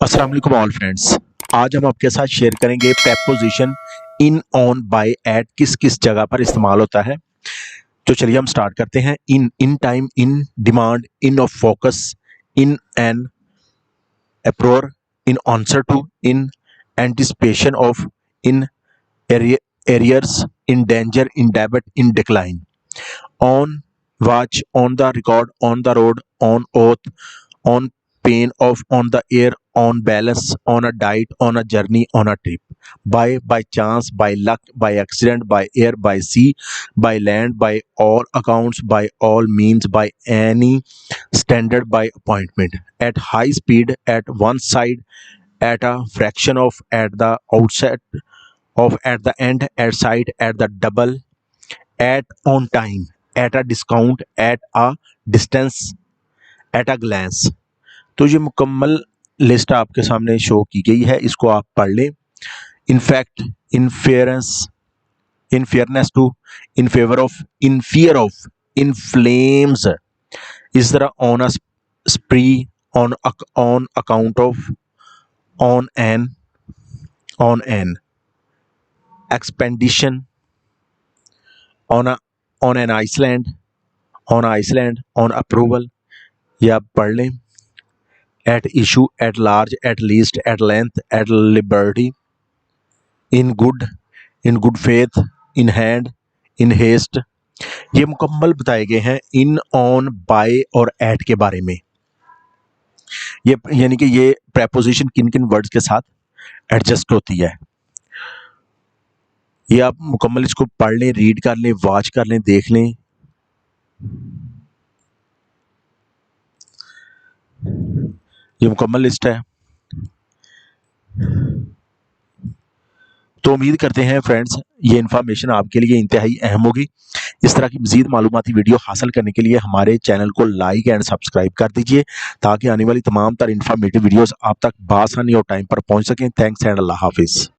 अस्सलाम वालेकुम all friends. आज हम आपके साथ शेयर करेंगे preposition in, on, by, at किस किस जगह पर इस्तेमाल होता है। तो चलिए हम स्टार्ट करते हैं। In time, in demand, in of focus, in an uproar, in answer to, in anticipation of, in arrears, in danger, in debit, in decline, on watch, on the record, on the road, on oath, on pain of, on the air, on balance, on a diet, on a journey, on a trip, by chance, by luck, by accident, by air, by sea, by land, by all accounts, by all means, by any standard, by appointment, at high speed, at one side, at a fraction of, at the outset of, at the end, at side, at the double, at on time, at a discount, at a distance, at a glance। तो ये मुकम्मल list आपके सामने show की गई है, इसको आप पढ़ लें। इन फैक्ट, इन फेयरेंस, in fairness to, in favour of, in fear of, in flames, इस तरह on a spree, on account of, on an expedition, on an island, on approval, या आप पढ़ लें। At issue, at large, at least, at length, at liberty, in good faith, in hand, in haste. ये मुकम्मल बताए गए हैं in, on, by और एट के बारे में। ये यानी कि ये प्रेपोजिशन किन किन वर्ड्स के साथ एडजस्ट होती है, ये आप मुकम्मल इसको पढ़ लें, रीड कर लें, वॉच कर लें, देख लें। ये मुकम्मल लिस्ट है। तो उम्मीद करते हैं फ्रेंड्स ये इन्फॉर्मेशन आपके लिए इंतहाई अहम होगी। इस तरह की मज़ीद मालूमाती वीडियो हासिल करने के लिए हमारे चैनल को लाइक एंड सब्सक्राइब कर दीजिए, ताकि आने वाली तमाम तर इन्फॉर्मेटिव वीडियोस आप तक बआसानी और टाइम पर पहुंच सकें। थैंक्स एंड अल्लाह हाफिज़।